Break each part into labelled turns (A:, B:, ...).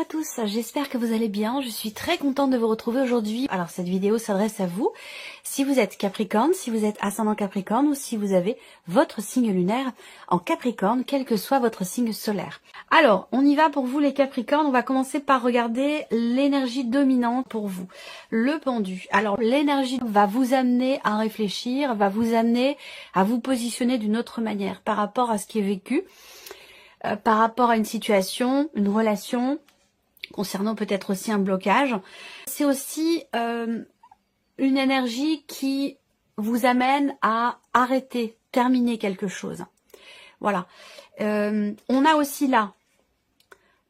A: tous, j'espère que vous allez bien. Je suis très contente de vous retrouver aujourd'hui. Alors cette vidéo s'adresse à vous, si vous êtes Capricorne, si vous êtes ascendant Capricorne ou si vous avez votre signe lunaire en Capricorne, quel que soit votre signe solaire. Alors, on y va pour vous les Capricornes. On va commencer par regarder l'énergie dominante pour vous, le pendu. Alors l'énergie va vous amener à réfléchir, va vous amener à vous positionner d'une autre manière par rapport à ce qui est vécu. Par rapport à une situation, une relation, concernant peut-être aussi un blocage. C'est aussi une énergie qui vous amène à arrêter, terminer quelque chose. Voilà. On a aussi là,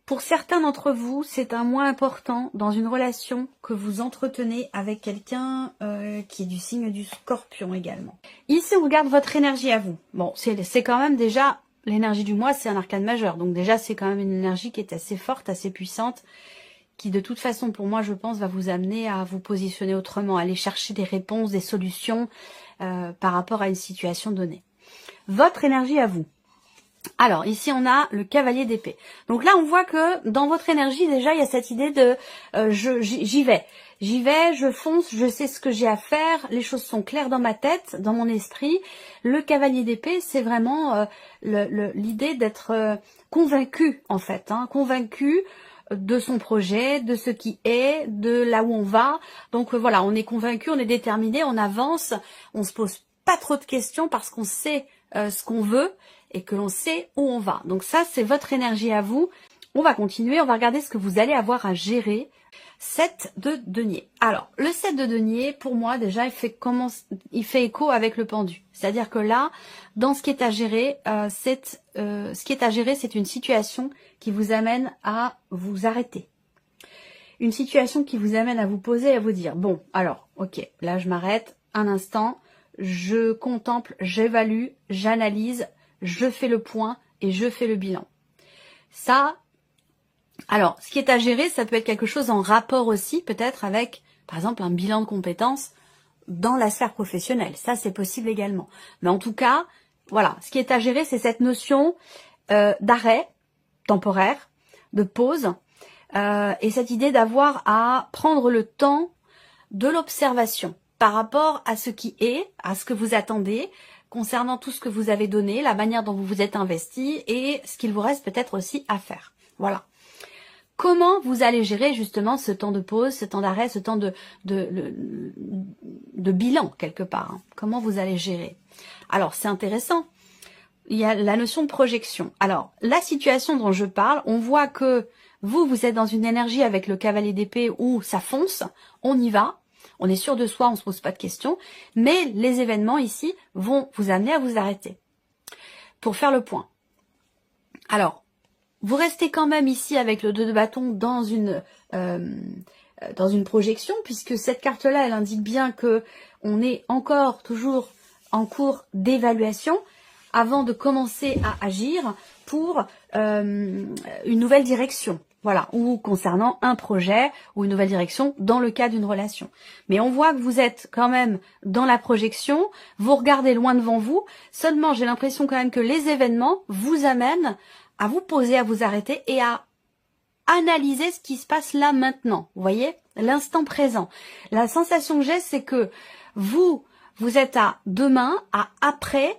A: pour certains d'entre vous, c'est un mois important dans une relation que vous entretenez avec quelqu'un qui est du signe du Scorpion également. Ici, on regarde votre énergie à vous. Bon, c'est quand même déjà... L'énergie du mois, c'est un arcane majeur. Donc déjà, c'est quand même une énergie qui est assez forte, assez puissante, qui de toute façon, pour moi, je pense, va vous amener à vous positionner autrement, à aller chercher des réponses, des solutions par rapport à une situation donnée. Votre énergie à vous. Alors, ici, on a le cavalier d'épée. Donc là, on voit que dans votre énergie, déjà, il y a cette idée de j'y vais. J'y vais, je fonce, je sais ce que j'ai à faire, les choses sont claires dans ma tête, dans mon esprit. Le cavalier d'épée, c'est vraiment l'idée d'être convaincu, en fait, hein, convaincu de son projet, de ce qui est, de là où on va. Donc voilà, on est convaincu, on est déterminé, on avance, on se pose pas trop de questions parce qu'on sait ce qu'on veut et que l'on sait où on va. Donc ça, c'est votre énergie à vous. On va continuer, on va regarder ce que vous allez avoir à gérer. 7 de denier. Alors, le 7 de denier, pour moi, déjà, il fait écho avec le pendu. C'est-à-dire que là, dans ce qui est à gérer, c'est une situation qui vous amène à vous arrêter. Une situation qui vous amène à vous poser et à vous dire, bon, alors, ok, là, je m'arrête un instant, je contemple, j'évalue, j'analyse, je fais le point et je fais le bilan. Ça, alors, ce qui est à gérer, ça peut être quelque chose en rapport aussi, peut-être avec, par exemple, un bilan de compétences dans la sphère professionnelle. Ça, c'est possible également. Mais en tout cas, voilà, ce qui est à gérer, c'est cette notion d'arrêt temporaire, de pause, et cette idée d'avoir à prendre le temps de l'observation par rapport à ce qui est, à ce que vous attendez, concernant tout ce que vous avez donné, la manière dont vous vous êtes investi et ce qu'il vous reste peut-être aussi à faire. Voilà. Comment vous allez gérer justement ce temps de pause, ce temps d'arrêt, ce temps de bilan quelque part, hein. Comment vous allez gérer? Alors c'est intéressant, il y a la notion de projection. Alors la situation dont je parle, on voit que vous êtes dans une énergie avec le cavalier d'épée où ça fonce, on y va, on est sûr de soi, on se pose pas de questions, mais les événements ici vont vous amener à vous arrêter. Pour faire le point. Alors, vous restez quand même ici avec le 2 de bâton dans une projection, puisque cette carte-là, elle indique bien que on est encore toujours en cours d'évaluation avant de commencer à agir pour une nouvelle direction. Voilà, ou concernant un projet ou une nouvelle direction dans le cas d'une relation. Mais on voit que vous êtes quand même dans la projection, vous regardez loin devant vous, seulement j'ai l'impression quand même que les événements vous amènent à vous poser, à vous arrêter et à analyser ce qui se passe là maintenant. Vous voyez, l'instant présent. La sensation que j'ai, c'est que vous êtes à demain, à après,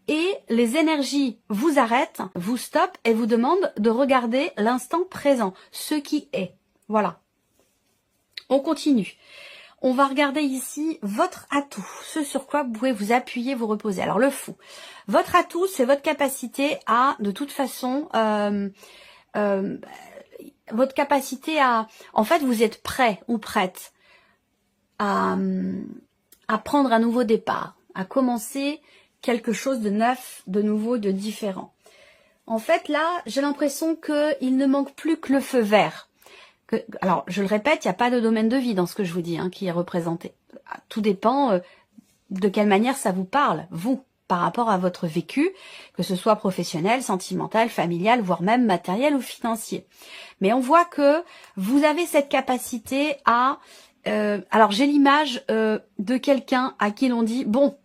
A: et les énergies vous arrêtent, vous stoppent et vous demandent de regarder l'instant présent, ce qui est. Voilà. On continue. On va regarder ici votre atout, ce sur quoi vous pouvez vous appuyer, vous reposer. Alors le fou. Votre atout, c'est votre capacité à, de toute façon, votre capacité à, en fait, vous êtes prêt ou prête à prendre un nouveau départ, à commencer quelque chose de neuf, de nouveau, de différent. En fait, là, j'ai l'impression qu'il ne manque plus que le feu vert. Alors, je le répète, il n'y a pas de domaine de vie dans ce que je vous dis, hein, qui est représenté. Tout dépend de quelle manière ça vous parle, vous, par rapport à votre vécu, que ce soit professionnel, sentimental, familial, voire même matériel ou financier. Mais on voit que vous avez cette capacité à... alors, j'ai l'image de quelqu'un à qui l'on dit, bon,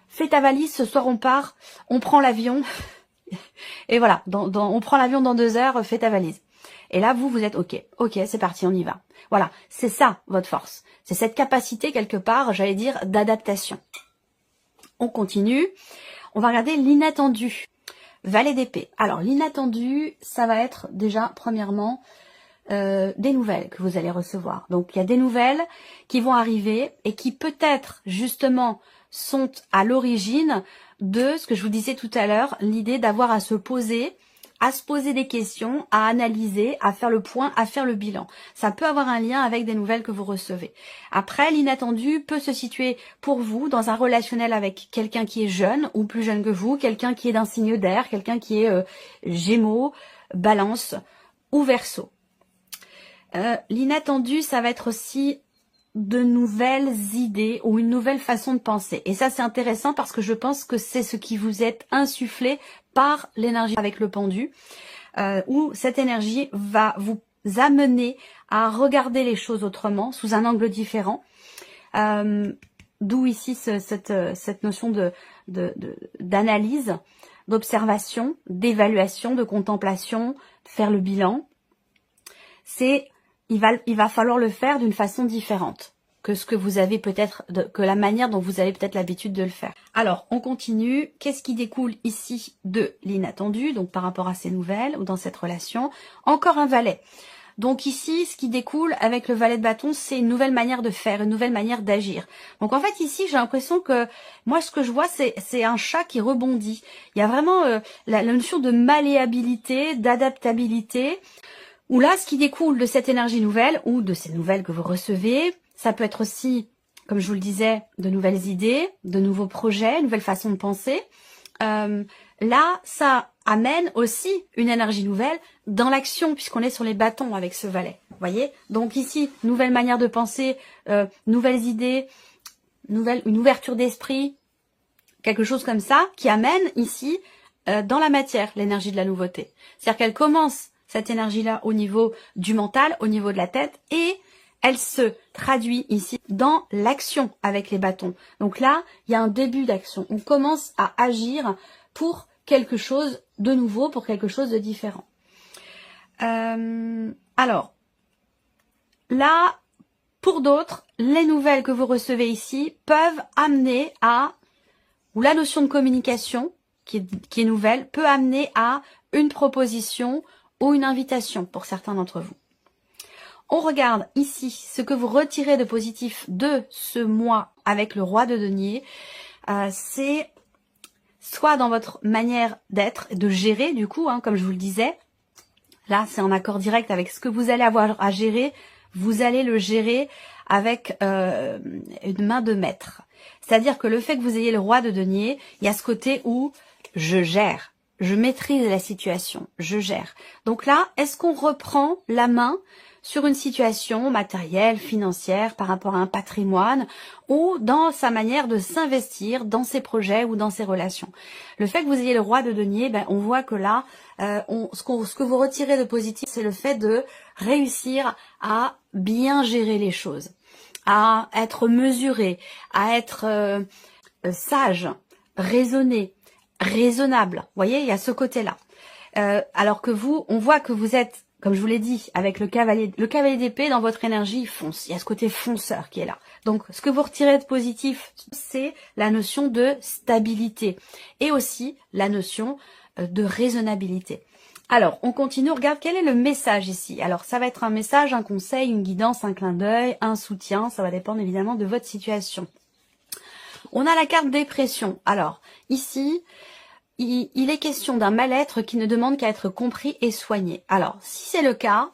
A: fais ta valise, ce soir on part, on prend l'avion, et voilà, on prend l'avion dans 2 heures, fais ta valise. Et là, vous êtes ok, c'est parti, on y va. Voilà, c'est ça votre force. C'est cette capacité quelque part, j'allais dire, d'adaptation. On continue. On va regarder l'inattendu. Valet d'épée. Alors l'inattendu, ça va être déjà premièrement des nouvelles que vous allez recevoir. Donc il y a des nouvelles qui vont arriver et qui peut-être justement sont à l'origine de ce que je vous disais tout à l'heure, l'idée d'avoir à se poser des questions, à analyser, à faire le point, à faire le bilan. Ça peut avoir un lien avec des nouvelles que vous recevez. Après, l'inattendu peut se situer pour vous dans un relationnel avec quelqu'un qui est jeune ou plus jeune que vous, quelqu'un qui est d'un signe d'air, quelqu'un qui est Gémeaux, Balance ou Verseau. L'inattendu, ça va être aussi de nouvelles idées ou une nouvelle façon de penser. Et ça, c'est intéressant parce que je pense que c'est ce qui vous est insufflé par l'énergie avec le pendu, où cette énergie va vous amener à regarder les choses autrement, sous un angle différent. D'où ici cette notion d'analyse, d'observation, d'évaluation, de contemplation, de faire le bilan. Il va falloir le faire d'une façon différente que ce que vous avez peut-être, que la manière dont vous avez peut-être l'habitude de le faire. Alors, on continue. Qu'est-ce qui découle ici de l'inattendu, donc par rapport à ces nouvelles ou dans cette relation? Encore un valet. Donc ici, ce qui découle avec le valet de bâton, c'est une nouvelle manière de faire, une nouvelle manière d'agir. Donc en fait, ici, j'ai l'impression que, moi, ce que je vois, c'est un chat qui rebondit. Il y a vraiment la notion de malléabilité, d'adaptabilité, où là, ce qui découle de cette énergie nouvelle, ou de ces nouvelles que vous recevez, ça peut être aussi, comme je vous le disais, de nouvelles idées, de nouveaux projets, une nouvelle façon de penser. Là, ça amène aussi une énergie nouvelle dans l'action, puisqu'on est sur les bâtons avec ce valet. Vous voyez? Donc ici, nouvelle manière de penser, nouvelles idées, une ouverture d'esprit, quelque chose comme ça, qui amène ici, dans la matière, l'énergie de la nouveauté. C'est-à-dire qu'elle commence cette énergie-là au niveau du mental, au niveau de la tête, et elle se traduit ici dans l'action avec les bâtons. Donc là, il y a un début d'action. On commence à agir pour quelque chose de nouveau, pour quelque chose de différent. Alors, là, pour d'autres, les nouvelles que vous recevez ici peuvent amener à, ou la notion de communication, qui est nouvelle, peut amener à une proposition ou une invitation pour certains d'entre vous. On regarde ici ce que vous retirez de positif de ce mois avec le roi de denier. C'est soit dans votre manière d'être, de gérer du coup, comme je vous le disais. Là, c'est en accord direct avec ce que vous allez avoir à gérer. Vous allez le gérer avec une main de maître. C'est-à-dire que le fait que vous ayez le roi de denier, il y a ce côté où je gère. Je maîtrise la situation, je gère. Donc là, est-ce qu'on reprend la main sur une situation matérielle, financière, par rapport à un patrimoine, ou dans sa manière de s'investir dans ses projets ou dans ses relations? Le fait que vous ayez le roi de denier, on voit que là, ce que vous retirez de positif, c'est le fait de réussir à bien gérer les choses, à être mesuré, à être sage, raisonné, raisonnable. Vous voyez, il y a ce côté-là. Alors que vous, on voit que vous êtes, comme je vous l'ai dit, avec le cavalier d'épée, dans votre énergie, il fonce. Il y a ce côté fonceur qui est là. Donc, ce que vous retirez de positif, c'est la notion de stabilité et aussi la notion de raisonnabilité. Alors, on continue. Regarde, quel est le message ici? Alors, ça va être un message, un conseil, une guidance, un clin d'œil, un soutien. Ça va dépendre évidemment de votre situation. On a la carte dépression. Alors, ici, il est question d'un mal-être qui ne demande qu'à être compris et soigné. Alors, si c'est le cas,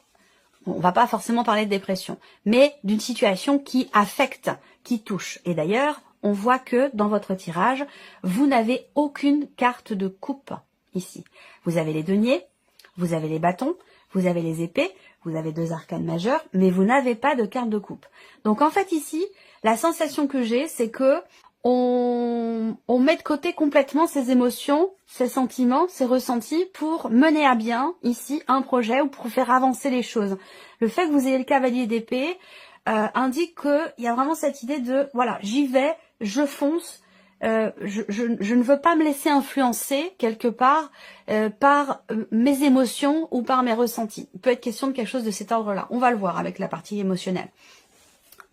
A: on va pas forcément parler de dépression, mais d'une situation qui affecte, qui touche. Et d'ailleurs, on voit que dans votre tirage, vous n'avez aucune carte de coupe ici. Vous avez les deniers, vous avez les bâtons, vous avez les épées, vous avez 2 arcanes majeures, mais vous n'avez pas de carte de coupe. Donc en fait ici, la sensation que j'ai, c'est que on met de côté complètement ses émotions, ses sentiments, ses ressentis pour mener à bien ici un projet ou pour faire avancer les choses. Le fait que vous ayez le cavalier d'épée indique qu'il y a vraiment cette idée de voilà, j'y vais, je fonce, je ne veux pas me laisser influencer quelque part par mes émotions ou par mes ressentis. Il peut être question de quelque chose de cet ordre-là. On va le voir avec la partie émotionnelle.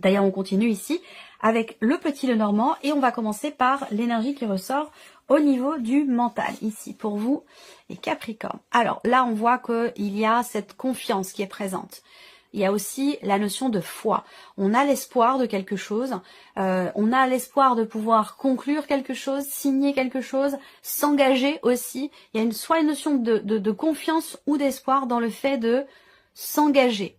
A: D'ailleurs, on continue ici avec le petit Lenormand et on va commencer par l'énergie qui ressort au niveau du mental, ici, pour vous, les Capricornes. Alors là, on voit qu'il y a cette confiance qui est présente. Il y a aussi la notion de foi. On a l'espoir de quelque chose, on a l'espoir de pouvoir conclure quelque chose, signer quelque chose, s'engager aussi. Il y a soit une notion de confiance ou d'espoir dans le fait de s'engager,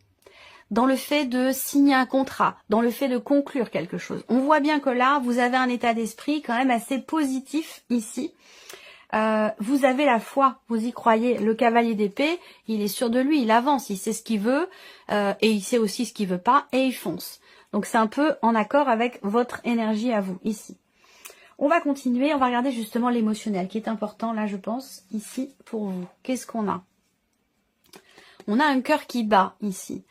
A: dans le fait de signer un contrat, dans le fait de conclure quelque chose. On voit bien que là, vous avez un état d'esprit quand même assez positif ici. Vous avez la foi, vous y croyez. Le cavalier d'épée, il est sûr de lui, il avance, il sait ce qu'il veut et il sait aussi ce qu'il veut pas et il fonce. Donc c'est un peu en accord avec votre énergie à vous ici. On va continuer, on va regarder justement l'émotionnel qui est important là je pense ici pour vous. Qu'est-ce qu'on a? On a un cœur qui bat ici.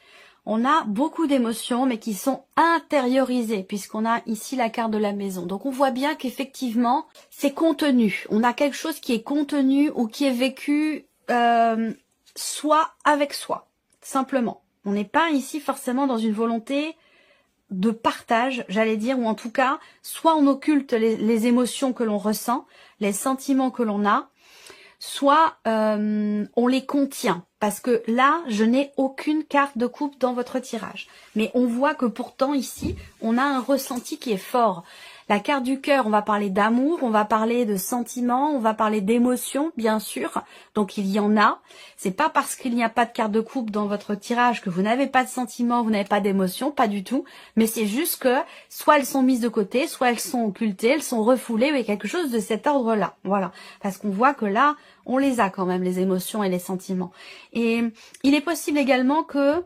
A: On a beaucoup d'émotions, mais qui sont intériorisées, puisqu'on a ici la carte de la maison. Donc, on voit bien qu'effectivement, c'est contenu. On a quelque chose qui est contenu ou qui est vécu soit avec soi, simplement. On n'est pas ici forcément dans une volonté de partage, j'allais dire, ou en tout cas, soit on occulte les émotions que l'on ressent, les sentiments que l'on a, soit on les contient. Parce que là, je n'ai aucune carte de coupe dans votre tirage. Mais on voit que pourtant, ici, on a un ressenti qui est fort. La carte du cœur, on va parler d'amour, on va parler de sentiments, on va parler d'émotions, bien sûr. Donc, il y en a. C'est pas parce qu'il n'y a pas de carte de coupe dans votre tirage que vous n'avez pas de sentiments, vous n'avez pas d'émotions, pas du tout. Mais c'est juste que soit elles sont mises de côté, soit elles sont occultées, elles sont refoulées, ou quelque chose de cet ordre-là. Voilà. Parce qu'on voit que là, on les a quand même, les émotions et les sentiments. Et il est possible également que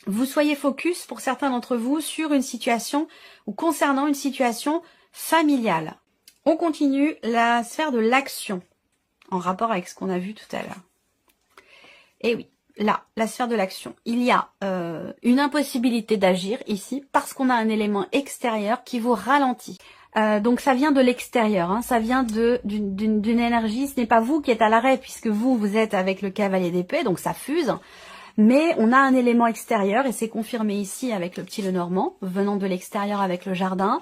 A: vous soyez focus, pour certains d'entre vous, sur une situation ou concernant une situation familiale. On continue la sphère de l'action, en rapport avec ce qu'on a vu tout à l'heure. Et oui, là, la sphère de l'action. Il y a une impossibilité d'agir ici, parce qu'on a un élément extérieur qui vous ralentit. Donc ça vient de l'extérieur, hein, ça vient d'une énergie, ce n'est pas vous qui êtes à l'arrêt, puisque vous êtes avec le cavalier d'épée, donc ça fuse. Mais on a un élément extérieur, et c'est confirmé ici avec le petit Lenormand, venant de l'extérieur avec le jardin,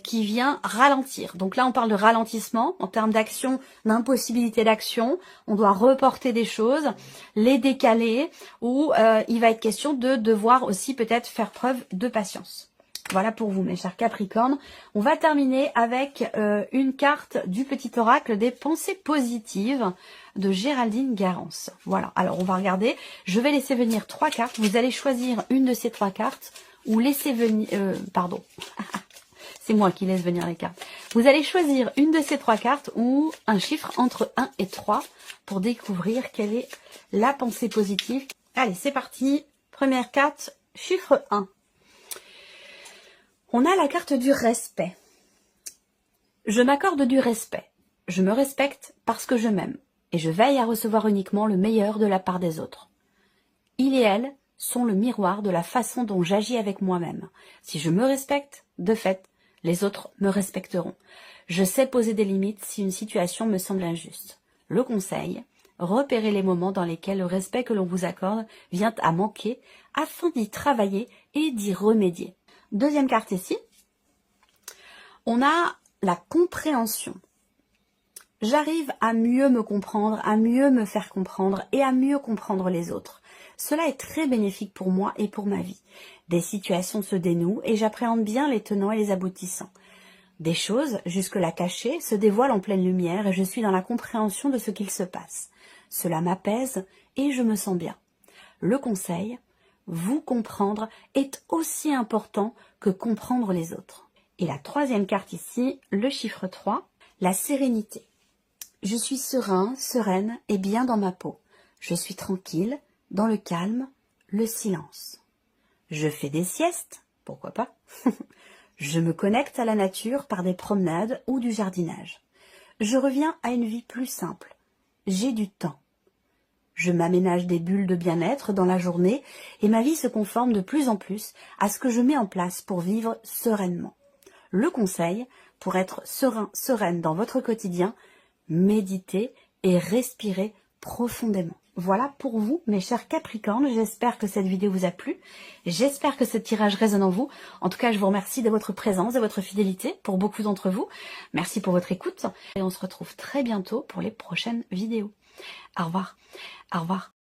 A: qui vient ralentir. Donc là, on parle de ralentissement, en termes d'action, d'impossibilité d'action. On doit reporter des choses, les décaler, ou il va être question de devoir aussi peut-être faire preuve de patience. Voilà pour vous, mes chers Capricornes. On va terminer avec une carte du petit oracle des pensées positives de Géraldine Garance. Voilà, alors on va regarder. Je vais laisser venir 3 cartes. Vous allez choisir une de ces 3 cartes ou laisser venir... pardon, c'est moi qui laisse venir les cartes. Vous allez choisir une de ces 3 cartes ou un chiffre entre 1 et 3 pour découvrir quelle est la pensée positive. Allez, c'est parti. Première carte, chiffre 1. On a la carte du respect. Je m'accorde du respect. Je me respecte parce que je m'aime. Et je veille à recevoir uniquement le meilleur de la part des autres. Il et elle sont le miroir de la façon dont j'agis avec moi-même. Si je me respecte, de fait, les autres me respecteront. Je sais poser des limites si une situation me semble injuste. Le conseil, repérez les moments dans lesquels le respect que l'on vous accorde vient à manquer afin d'y travailler et d'y remédier. Deuxième carte ici, on a la compréhension. J'arrive à mieux me comprendre, à mieux me faire comprendre et à mieux comprendre les autres. Cela est très bénéfique pour moi et pour ma vie. Des situations se dénouent et j'appréhende bien les tenants et les aboutissants. Des choses, jusque-là cachées, se dévoilent en pleine lumière et je suis dans la compréhension de ce qu'il se passe. Cela m'apaise et je me sens bien. Le conseil, vous comprendre est aussi important que comprendre les autres. Et la troisième carte ici, le chiffre 3, la sérénité. Je suis serein, sereine et bien dans ma peau. Je suis tranquille, dans le calme, le silence. Je fais des siestes, pourquoi pas. Je me connecte à la nature par des promenades ou du jardinage. Je reviens à une vie plus simple. J'ai du temps. Je m'aménage des bulles de bien-être dans la journée et ma vie se conforme de plus en plus à ce que je mets en place pour vivre sereinement. Le conseil, pour être serein, sereine dans votre quotidien, méditez et respirez profondément. Voilà pour vous, mes chers Capricornes. J'espère que cette vidéo vous a plu. J'espère que ce tirage résonne en vous. En tout cas, je vous remercie de votre présence, de votre fidélité pour beaucoup d'entre vous. Merci pour votre écoute. Et on se retrouve très bientôt pour les prochaines vidéos. Au revoir. Au revoir.